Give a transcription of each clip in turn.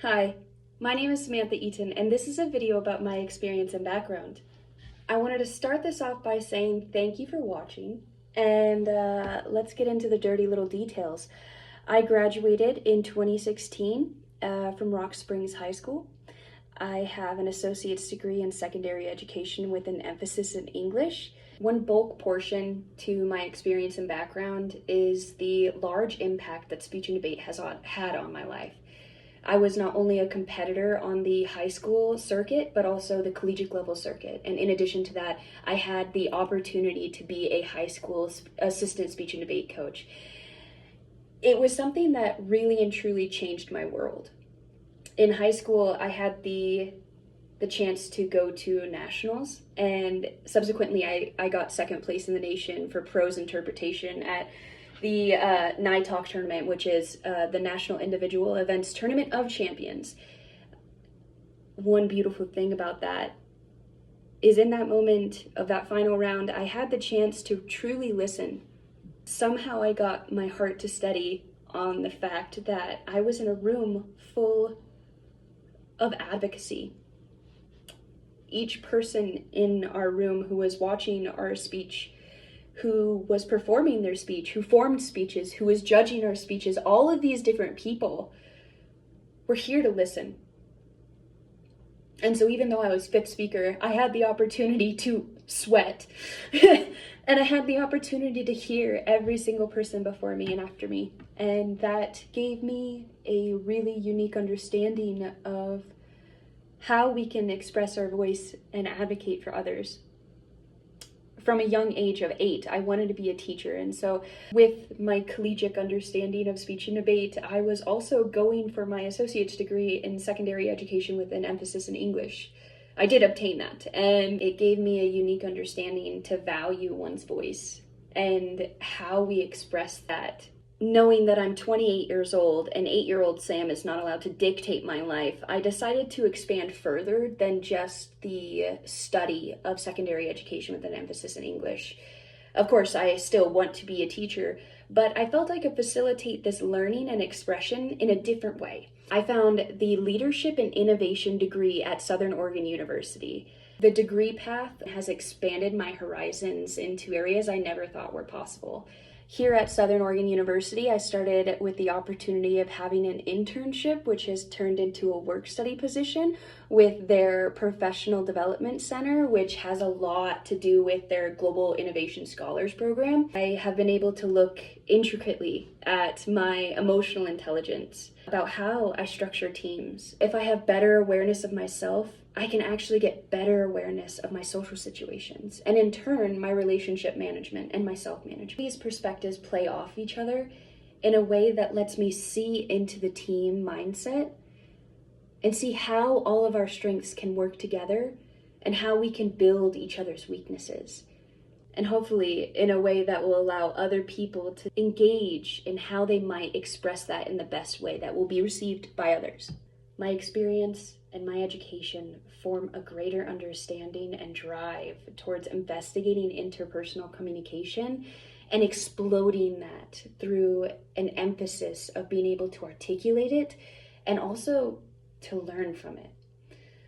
Hi, my name is Samantha Eaton, and this is a video about my experience and background. I wanted to start this off by saying thank you for watching, and let's get into the dirty little details. I graduated in 2016 from Rock Springs High School. I have an associate's degree in secondary education with an emphasis in English. One bulk portion to my experience and background is the large impact that speech and debate has had on my life. I was not only a competitor on the high school circuit, but also the collegiate level circuit. And in addition to that, I had the opportunity to be a high school assistant speech and debate coach. It was something that really and truly changed my world. In high school, I had the chance to go to nationals, and subsequently I got second place in the nation for prose interpretation at the NITALK tournament, which is the National Individual Events Tournament of Champions. One beautiful thing about that is in that moment of that final round, I had the chance to truly listen. Somehow I got my heart to steady on the fact that I was in a room full of advocacy. Each person in our room who was watching our speech, who was performing their speech, who formed speeches, who was judging our speeches, all of these different people were here to listen. And so even though I was fifth speaker, I had the opportunity to sweat. And I had the opportunity to hear every single person before me and after me. And that gave me a really unique understanding of how we can express our voice and advocate for others. From a young age of 8, I wanted to be a teacher. And so with my collegiate understanding of speech and debate, I was also going for my associate's degree in secondary education with an emphasis in English. I did obtain that, and it gave me a unique understanding to value one's voice and how we express that. Knowing that I'm 28 years old and 8-year-old Sam is not allowed to dictate my life, I decided to expand further than just the study of secondary education with an emphasis in English. Of course, I still want to be a teacher, but I felt I could facilitate this learning and expression in a different way. I found the Leadership and Innovation degree at Southern Oregon University. The degree path has expanded my horizons into areas I never thought were possible. Here at Southern Oregon University, I started with the opportunity of having an internship, which has turned into a work study position with their Professional Development Center, which has a lot to do with their Global Innovation Scholars Program. I have been able to look intricately at my emotional intelligence, about how I structure teams. If I have better awareness of myself, I can actually get better awareness of my social situations, and in turn, my relationship management and my self-management. These perspectives play off each other in a way that lets me see into the team mindset and see how all of our strengths can work together and how we can build each other's weaknesses. And hopefully in a way that will allow other people to engage in how they might express that in the best way that will be received by others. My experience and my education form a greater understanding and drive towards investigating interpersonal communication and exploding that through an emphasis of being able to articulate it and also to learn from it.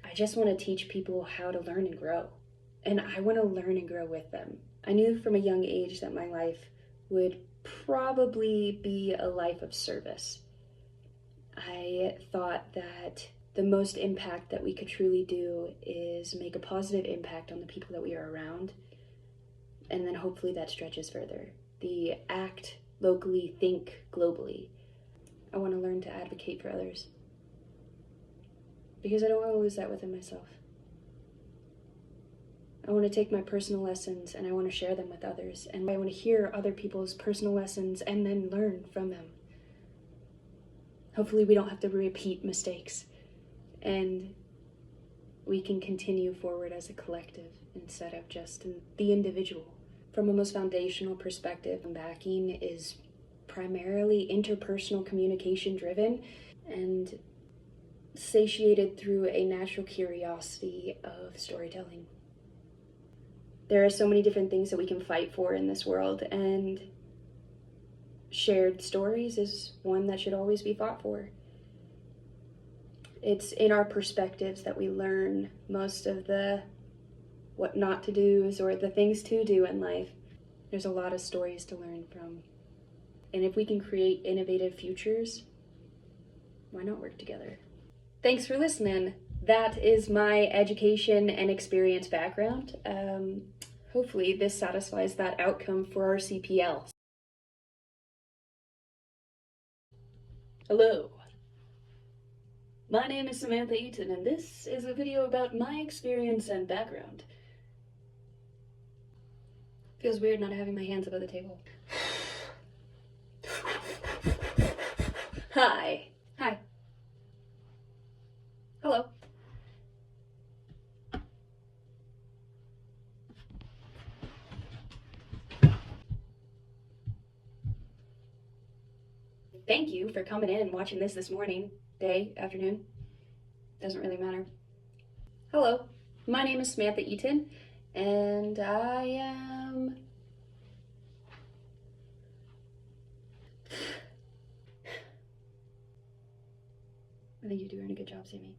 I just want to teach people how to learn and grow, and I want to learn and grow with them. I knew from a young age that my life would probably be a life of service. I thought that the most impact that we could truly do is make a positive impact on the people that we are around, and then hopefully that stretches further. The act locally, think globally. I want to learn to advocate for others because I don't want to lose that within myself. I want to take my personal lessons and I want to share them with others, and I want to hear other people's personal lessons and then learn from them. Hopefully we don't have to repeat mistakes, and we can continue forward as a collective instead of just the individual. From a most foundational perspective, backing is primarily interpersonal communication driven and satiated through a natural curiosity of storytelling. There are so many different things that we can fight for in this world, and shared stories is one that should always be fought for. It's in our perspectives that we learn most of the what not to do or the things to do in life. There's a lot of stories to learn from. And if we can create innovative futures, why not work together? Thanks for listening. That is my education and experience background. Hopefully this satisfies that outcome for our CPL. Hello. My name is Samantha Eaton, and this is a video about my experience and background. Feels weird not having my hands above the table. Hi. Hi. Hello. Thank you for coming in and watching this morning, day, afternoon. Doesn't really matter. Hello. My name is Samantha Eaton, and I am... I think you're doing a good job, SamE.